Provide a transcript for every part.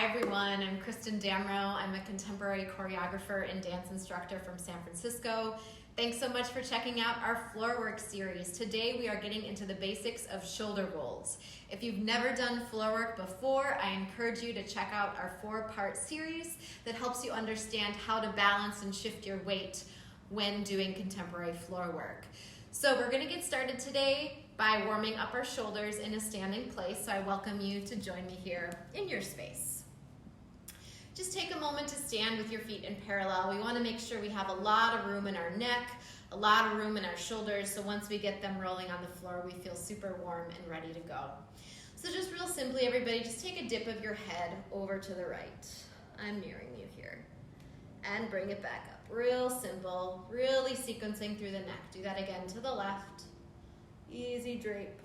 Hi everyone, I'm Kristen Damrow. I'm a contemporary choreographer and dance instructor from San Francisco. Thanks so much for checking out our Floor Work series. Today we are getting into the basics of shoulder rolls. If you've never done floor work before, I encourage you to check out our 4-part series that helps you understand how to balance and shift your weight when doing contemporary floor work. So we're going to get started today by warming up our shoulders in a standing place. So I welcome you to join me here in your space. Just take a moment to stand with your feet in parallel. We want to make sure we have a lot of room in our neck, a lot of room in our shoulders, so once we get them rolling on the floor, we feel super warm and ready to go. So just real simply, everybody, just take a dip of your head over to the right. I'm mirroring you here. And bring it back up. Real simple, really sequencing through the neck. Do that again to the left. Easy drape.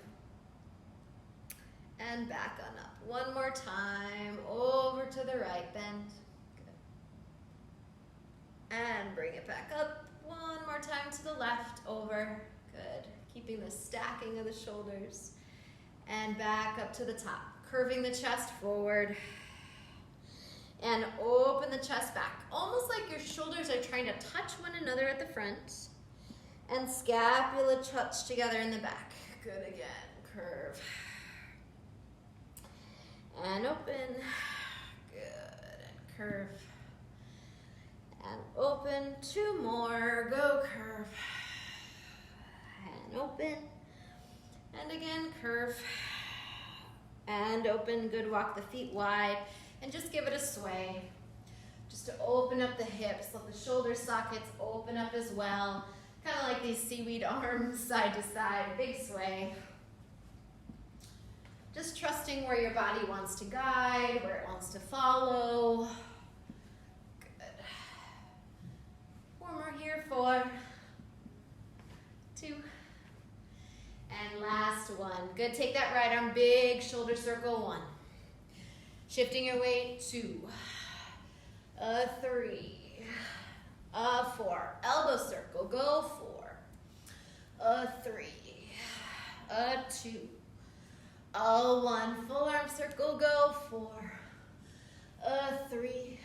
And back on up. One more time. Over to the right. Bend. Good. And bring it back up. One more time to the left. Over. Good. Keeping the stacking of the shoulders. And back up to the top. Curving the chest forward. And open the chest back. Almost like your shoulders are trying to touch one another at the front. And scapula touch together in the back. Good again. Curve. And open. Good. And curve. And open. 2 more. Go curve. And open. And again, curve. And open. Good. Walk the feet wide. And just give it a sway. Just to open up the hips. Let the shoulder sockets open up as well. Kind of like these seaweed arms, side to side, big sway. Just trusting where your body wants to guide, where it wants to follow. Good. 4 more here, 4, 2, and last one. Good, take that right arm, big shoulder circle, 1. Shifting your weight, 2, 3, 4, elbow circle, go 4, 3, 2, 1, full arm circle, go 4, 3,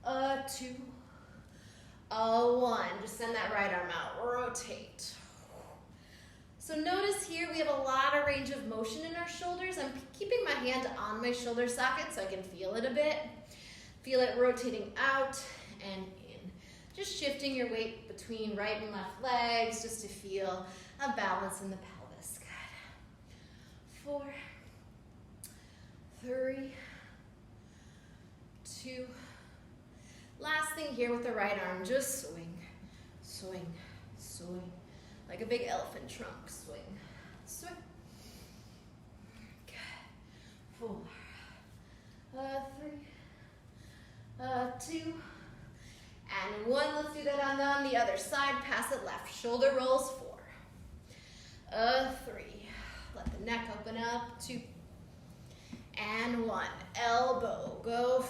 2, 1, just send that right arm out, rotate. So notice here we have a lot of range of motion in our shoulders. I'm keeping my hand on my shoulder socket so I can feel it a bit. Feel it rotating out and in. Just shifting your weight between right and left legs just to feel a balance in the pelvis. Good. 4, 3, 2. Last thing here with the right arm, just swing, swing, swing. Like a big elephant trunk, swing, swing. Good. 4, 3, 2, and 1. Let's do that on the other side. Pass it left. Shoulder rolls, 4, 3. Let the neck open up, 2, and 1. Elbow, go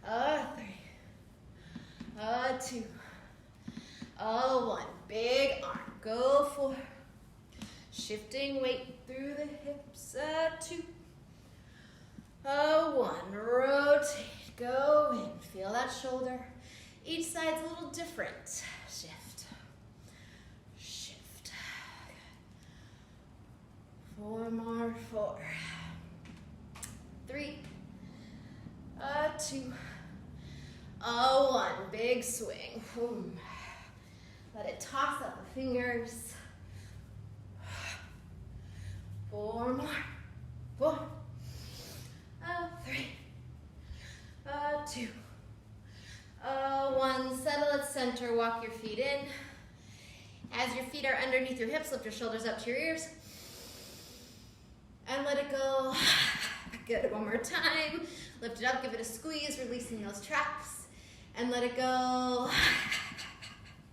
4, 3, 2, 1. Big arm, go 4. Shifting weight through the hips, 2, 1. Rotate. Go in, feel that shoulder. Each side's a little different. Shift, shift. 4 more, 4, 3, 2, 1. Big swing. Let it toss out the fingers. 4 more, 4, 3, 2, 1. Settle at center, walk your feet in. As your feet are underneath your hips, lift your shoulders up to your ears. And let it go. Good, 1 more time. Lift it up, give it a squeeze, releasing those traps. And let it go.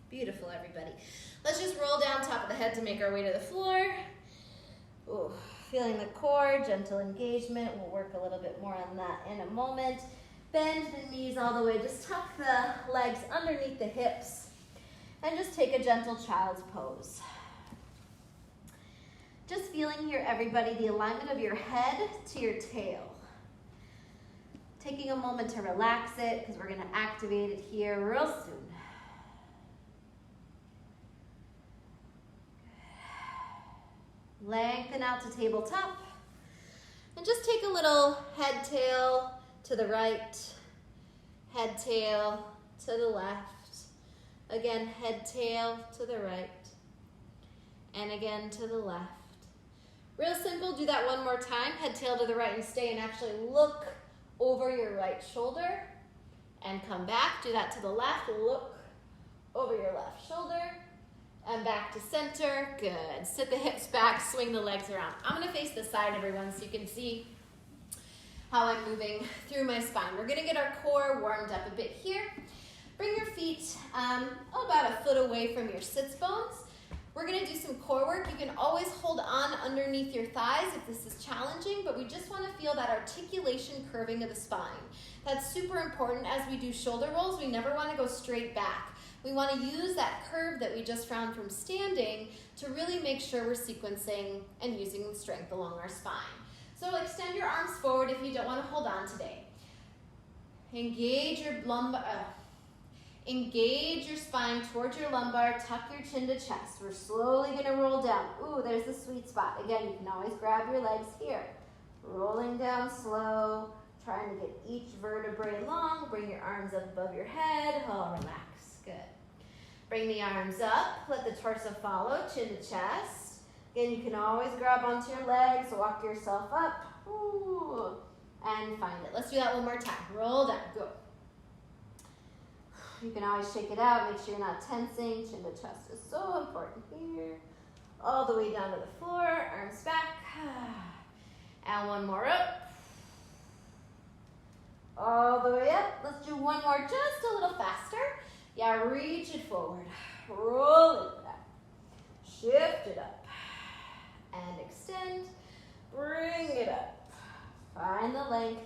Beautiful, everybody. Let's just roll down top of the head to make our way to the floor. Ooh, feeling the core, gentle engagement. We'll work a little bit more on that in a moment. Bend the knees all the way. Just tuck the legs underneath the hips. And just take a gentle child's pose. Just feeling here, everybody, the alignment of your head to your tail. taking a moment to relax it because we're going to activate it here real soon. Lengthen out to tabletop. And just take a little head tail to the right, head tail to the left. Again, head tail to the right. And again to the left. Real simple, do that one more time. Head tail to the right and stay and actually look over your right shoulder. And come back, do that to the left, look over your left shoulder. And back to center, good. Sit the hips back, swing the legs around. I'm gonna face this side, everyone, so you can see how I'm moving through my spine. We're gonna get our core warmed up a bit here. Bring your feet about a foot away from your sits bones. We're gonna do some core work. You can always hold on underneath your thighs if this is challenging, but we just wanna feel that articulation curving of the spine. That's super important as we do shoulder rolls. We never wanna go straight back. We want to use that curve that we just found from standing to really make sure we're sequencing and using the strength along our spine. So extend your arms forward if you don't want to hold on today. Engage your lumbar, engage your spine towards your lumbar, tuck your chin to chest. We're slowly going to roll down. Ooh, there's the sweet spot. Again, you can always grab your legs here. Rolling down slow, trying to get each vertebrae long. Bring your arms up above your head. Oh, relax. Good. Bring the arms up, let the torso follow, chin to chest. Again, you can always grab onto your legs, walk yourself up, ooh, and find it. Let's do that one more time. Roll down, go. You can always shake it out, make sure you're not tensing. Chin to chest is so important here. All the way down to the floor, arms back. And one more up. All the way up. Let's do one more just a little faster. Yeah, reach it forward, roll it back, shift it up, and extend, bring it up, find the length,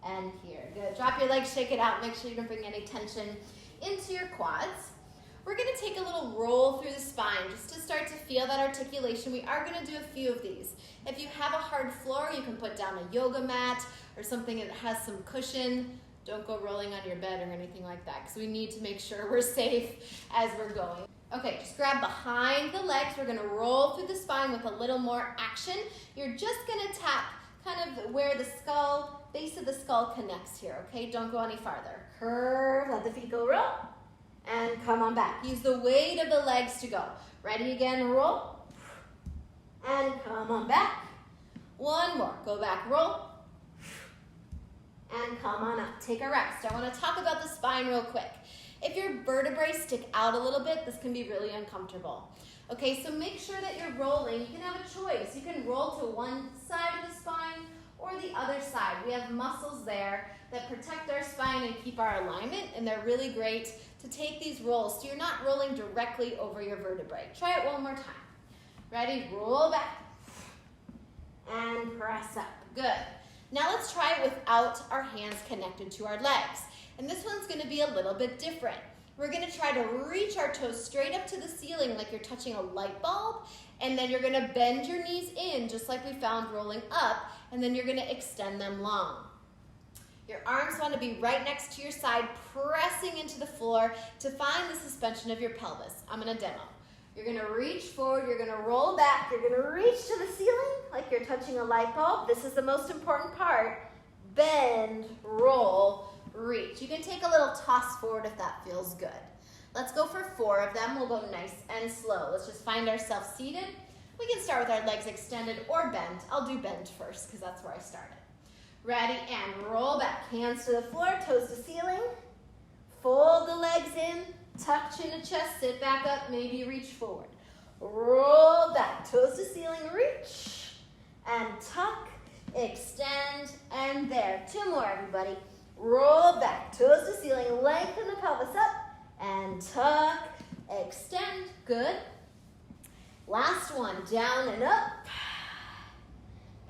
and here. Good, drop your legs, shake it out, make sure you don't bring any tension into your quads. We're gonna take a little roll through the spine just to start to feel that articulation. We are gonna do a few of these. If you have a hard floor, you can put down a yoga mat or something that has some cushion. Don't go rolling on your bed or anything like that because we need to make sure we're safe as we're going. Okay, just grab behind the legs. We're gonna roll through the spine with a little more action. You're just gonna tap kind of where the skull, base of the skull connects here, okay? Don't go any farther. Curve, let the feet go roll, and come on back. Use the weight of the legs to go. Ready again, roll, and come on back. One more, go back, roll, and come on up. Take a rest. I want to talk about the spine real quick. If your vertebrae stick out a little bit, this can be really uncomfortable. Okay, so make sure that you're rolling. You can have a choice. You can roll to one side of the spine or the other side. We have muscles there that protect our spine and keep our alignment, and they're really great to take these rolls so you're not rolling directly over your vertebrae. Try it one more time. Ready? Roll back and press up. Good. Now let's try it without our hands connected to our legs. And this one's gonna be a little bit different. We're gonna try to reach our toes straight up to the ceiling like you're touching a light bulb, and then you're gonna bend your knees in just like we found rolling up, and then you're gonna extend them long. Your arms wanna be right next to your side, pressing into the floor to find the suspension of your pelvis. I'm gonna demo. You're gonna reach forward, you're gonna roll back, you're gonna reach to the ceiling like you're touching a light bulb. This is the most important part. Bend, roll, reach. You can take a little toss forward if that feels good. Let's go for 4 of them. We'll go nice and slow. Let's just find ourselves seated. We can start with our legs extended or bent. I'll do bend first because that's where I started. Ready, and roll back. Hands to the floor, toes to ceiling. Fold the legs in. Tuck chin to chest, sit back up, maybe reach forward. Roll back, toes to ceiling, reach, and tuck, extend, and there. 2 more, everybody. Roll back, toes to ceiling, lengthen the pelvis up, and tuck, extend, good. Last one, down and up,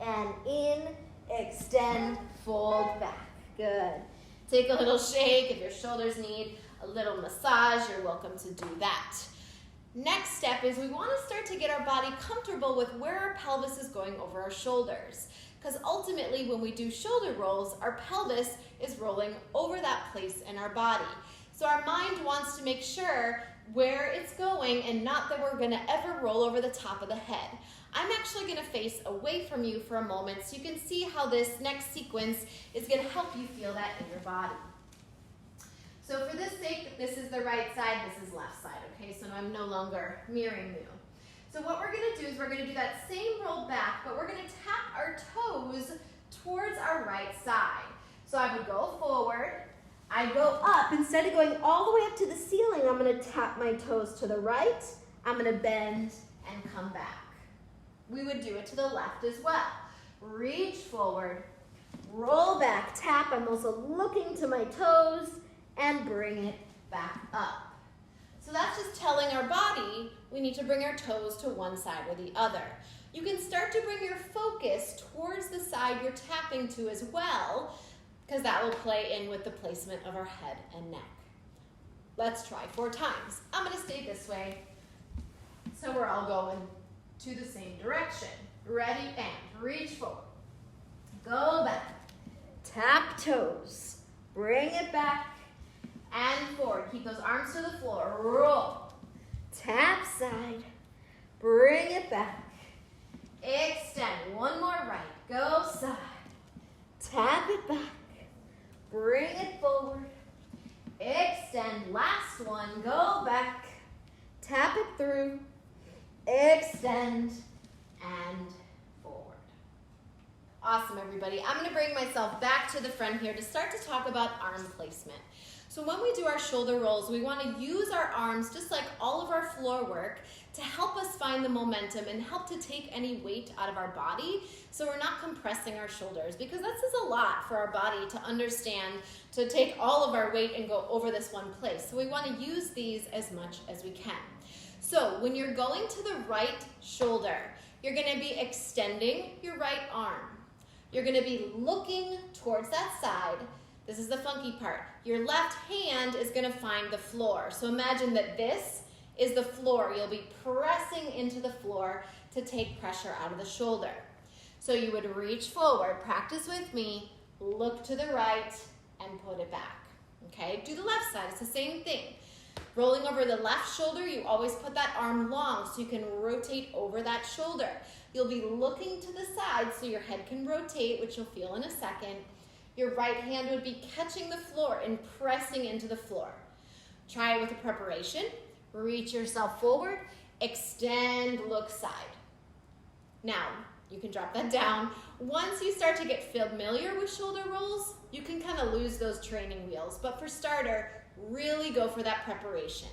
and in, extend, fold back, good. Take a little shake if your shoulders need a little massage, you're welcome to do that. Next step is we want to start to get our body comfortable with where our pelvis is going over our shoulders. because ultimately when we do shoulder rolls, our pelvis is rolling over that place in our body. So our mind wants to make sure where it's going and not that we're gonna ever roll over the top of the head. I'm actually gonna face away from you for a moment so you can see how this next sequence is gonna help you feel that in your body. So for this sake, this is the right side, this is left side, okay? So I'm no longer mirroring you. So what we're gonna do is we're gonna do that same roll back, but we're gonna tap our toes towards our right side. So I would go forward, I go up. Instead of going all the way up to the ceiling, I'm gonna tap my toes to the right, I'm gonna bend and come back. We would do it to the left as well. Reach forward, roll back, tap. I'm also looking to my toes and bring it back up. So that's just telling our body we need to bring our toes to one side or the other. You can start to bring your focus towards the side you're tapping to as well, because that will play in with the placement of our head and neck. Let's try 4 times. I'm gonna stay this way, so we're all going to the same direction. Ready, and reach forward. Go back, tap toes, bring it back and forward. Keep those arms to the floor, roll, tap side, bring it back, extend, one more right, go side, tap it back, bring it forward, extend, last one, go back, tap it through, extend, and forward. Awesome, everybody. I'm gonna bring myself back to the front here to start to talk about arm placement. So when we do our shoulder rolls, we wanna use our arms, just like all of our floor work, to help us find the momentum and help to take any weight out of our body so we're not compressing our shoulders, because this is a lot for our body to understand, to take all of our weight and go over this one place. So we wanna use these as much as we can. So when you're going to the right shoulder, you're gonna be extending your right arm. You're gonna be looking towards that side. This is the funky part. Your left hand is gonna find the floor. So imagine that this is the floor. You'll be pressing into the floor to take pressure out of the shoulder. So you would reach forward, practice with me, look to the right, and put it back, okay? Do the left side, it's the same thing. Rolling over the left shoulder, you always put that arm long so you can rotate over that shoulder. You'll be looking to the side so your head can rotate, which you'll feel in a second. Your right hand would be catching the floor and pressing into the floor. Try it with a preparation. Reach yourself forward, extend, look side. Now, you can drop that down. Once you start to get familiar with shoulder rolls, you can kind of lose those training wheels. But for starter, really go for that preparation.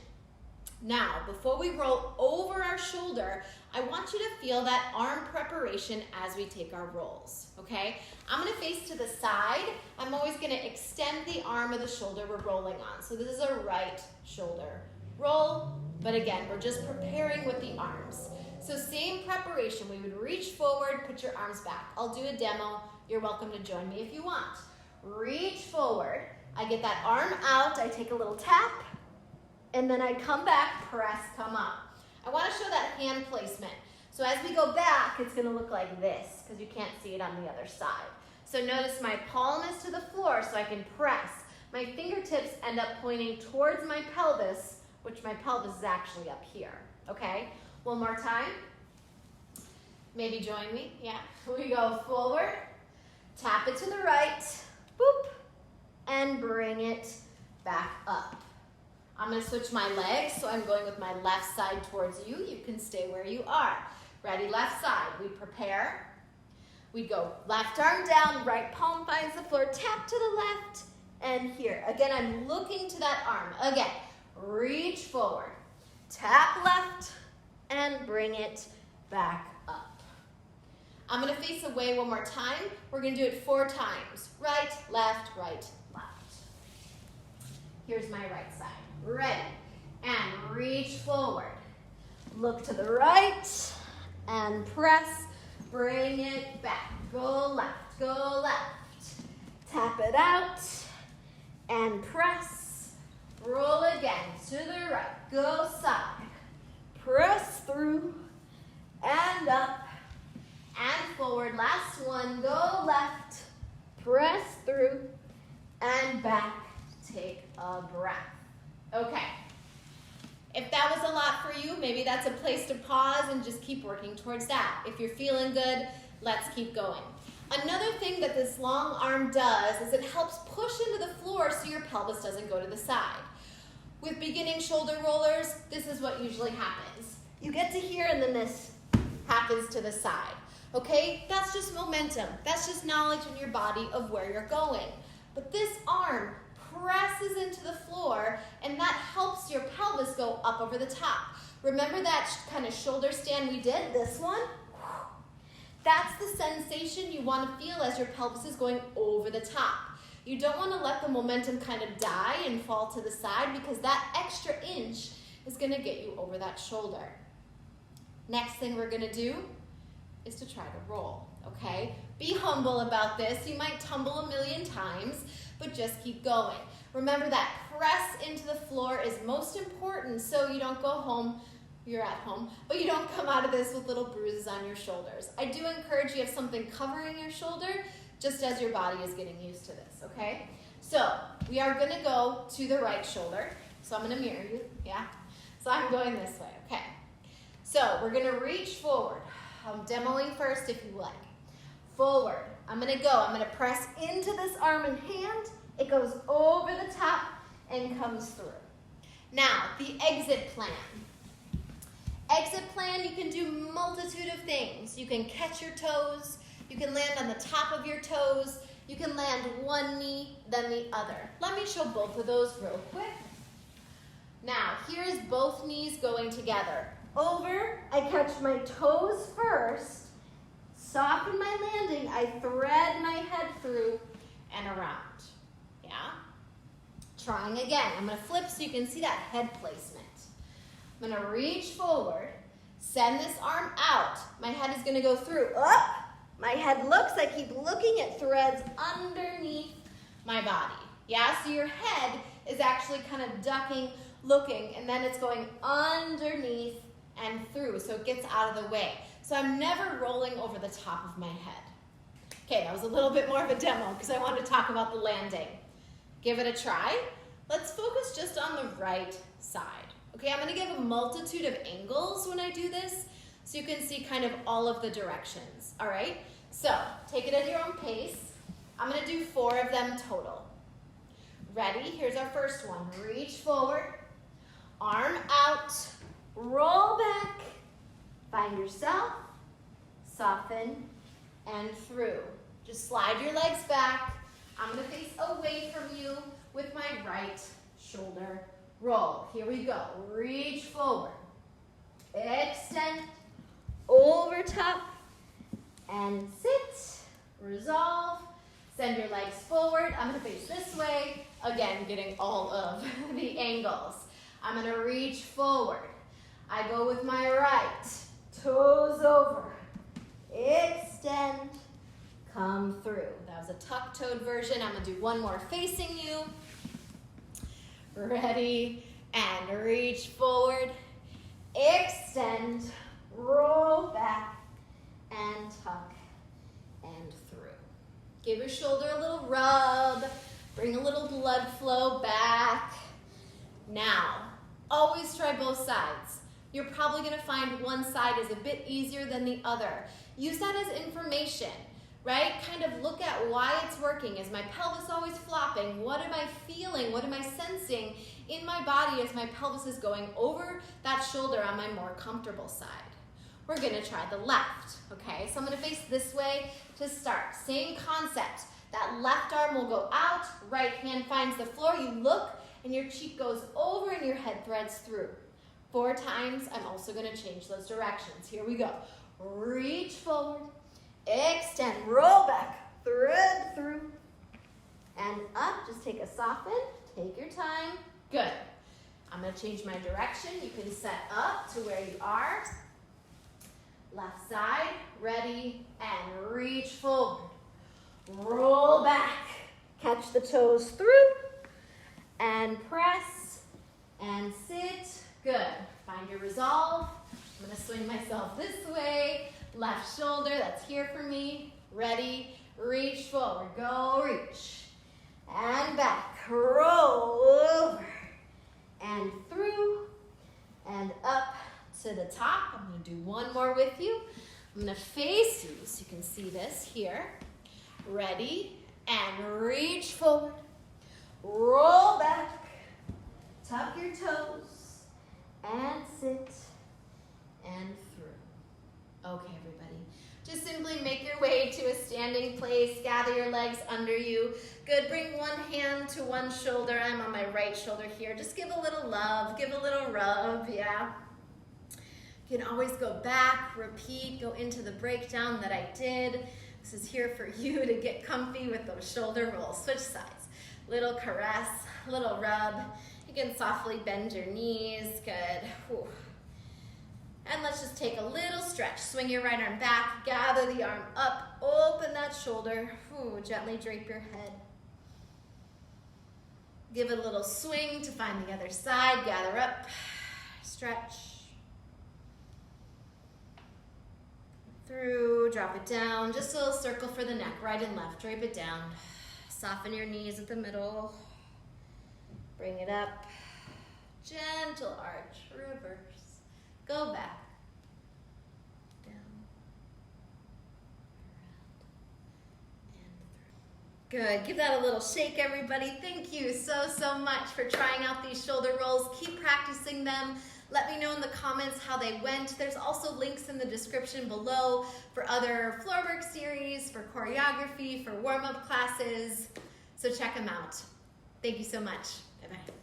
Now, before we roll over our shoulder, I want you to feel that arm preparation as we take our rolls, okay? I'm gonna face to the side. I'm always gonna extend the arm of the shoulder we're rolling on. So this is a right shoulder roll, but again, we're just preparing with the arms. So same preparation, we would reach forward, put your arms back. I'll do a demo. You're welcome to join me if you want. Reach forward. I get that arm out, I take a little tap, and then I come back, press, come up. I want to show that hand placement. So as we go back, it's going to look like this, because you can't see it on the other side. So notice my palm is to the floor so I can press. My fingertips end up pointing towards my pelvis, which my pelvis is actually up here, okay? One more time. Maybe join me, yeah. We go forward, tap it to the right, boop, and bring it back up. I'm gonna switch my legs, so I'm going with my left side towards you. You can stay where you are. Ready, left side, we prepare. We go left arm down, right palm finds the floor, tap to the left, and here. Again, I'm looking to that arm. Again, reach forward, tap left, and bring it back up. I'm gonna face away one more time. We're gonna do it 4 times. Right, left, left. Here's my right side. Ready, and reach forward. Look to the right, and press, bring it back. Go left. Tap it out, and press. Roll again, to the right, go side. Press through, and up, and forward. Last one, go left, press through, and back. Take a breath. Okay. If that was a lot for you, maybe that's a place to pause and just keep working towards that. If you're feeling good, let's keep going. Another thing that this long arm does is it helps push into the floor so your pelvis doesn't go to the side. With beginning shoulder rollers, this is what usually happens. You get to here and then this happens to the side. Okay, that's just momentum. That's just knowledge in your body of where you're going. But this arm presses into the floor and that helps your pelvis go up over the top. Remember that kind of shoulder stand we did, this one? That's the sensation you want to feel as your pelvis is going over the top. You don't want to let the momentum kind of die and fall to the side because that extra inch is going to get you over that shoulder. Next thing we're going to do is to try to roll, okay? Be humble about this. You might tumble a million times, but just keep going. Remember that press into the floor is most important so you don't go home, you're at home, but you don't come out of this with little bruises on your shoulders. I do encourage you to have something covering your shoulder just as your body is getting used to this, okay? So we are gonna go to the right shoulder. So I'm gonna mirror you, yeah? So I'm going this way, okay? So we're gonna reach forward. I'm demoing first if you like. Forward, I'm gonna press into this arm and hand. It goes over the top and comes through. Now, the exit plan. Exit plan, you can do multitude of things. You can catch your toes. You can land on the top of your toes. You can land one knee, then the other. Let me show both of those real quick. Now, here's both knees going together. Over, I catch my toes first, soften my landing, I thread my head through and around. Yeah? Trying again. I'm going to flip so you can see that head placement. I'm going to reach forward, send this arm out. My head is going to go through. Up. My head looks, I keep looking, it threads underneath my body. Yeah, so your head is actually kind of ducking, looking, and then it's going underneath and through, so it gets out of the way. So I'm never rolling over the top of my head. Okay, that was a little bit more of a demo because I wanted to talk about the landing. Give it a try. Let's focus just on the right side. Okay, I'm gonna give a multitude of angles when I do this so you can see kind of all of the directions, all right? So take it at your own pace. I'm gonna do 4 of them total. Ready? Here's our first one. Reach forward, arm out, roll back, find yourself, soften, and through. Just slide your legs back. I'm gonna face away from you with my right shoulder roll. Here we go. Reach forward, extend, over top, and sit, resolve, send your legs forward. I'm gonna face this way, again, getting all of the angles. I'm gonna reach forward. I go with my right, toes over, extend, come through. That was a tuck-toed version. I'm gonna do one more facing you. Ready, and reach forward, extend, roll back, and tuck, and through. Give your shoulder a little rub, bring a little blood flow back. Now, always try both sides. You're probably gonna find one side is a bit easier than the other. Use that as information, right? Kind of look at why it's working. Is my pelvis always flopping? What am I feeling? What am I sensing in my body as my pelvis is going over that shoulder on my more comfortable side? We're gonna try the left, okay? So I'm gonna face this way to start. Same concept. That left arm will go out, right hand finds the floor. You look and your cheek goes over and your head threads through. 4 times, I'm also gonna change those directions. Here we go. Reach forward, extend, roll back, thread through, and up. Just take a soften, take your time. Good. I'm gonna change my direction. You can set up to where you are. Left side, ready, and reach forward. Roll back, catch the toes through, and press, and sit. Good. Find your resolve. I'm gonna swing myself this way. Left shoulder, that's here for me. Ready, reach forward, go reach. And back, roll over. And through, and up to the top. I'm gonna do one more with you. I'm gonna face you so you can see this here. Ready, and reach forward. Roll back, tuck your toes, and sit, and through. Okay, everybody. Just simply make your way to a standing place. Gather your legs under you. Good, bring one hand to one shoulder. I'm on my right shoulder here. Just give a little love, give a little rub, yeah. You can always go back, repeat, go into the breakdown that I did. This is here for you to get comfy with those shoulder rolls. Switch sides. Little caress, little rub. You can softly bend your knees, good. Whew. And let's just take a little stretch. Swing your right arm back, gather the arm up, open that shoulder. Whew. Gently drape your head. Give it a little swing to find the other side, gather up, stretch. Through, drop it down, just a little circle for the neck, right and left, drape it down. Soften your knees at the middle, bring it up, gentle arch, reverse, go back, down, around, and through. Good, give that a little shake, everybody. Thank you so much for trying out these shoulder rolls. Keep practicing them. Let me know in the comments how they went. There's also links in the description below for other floor work series, for choreography, for warm-up classes. So check them out. Thank you so much. Bye-bye.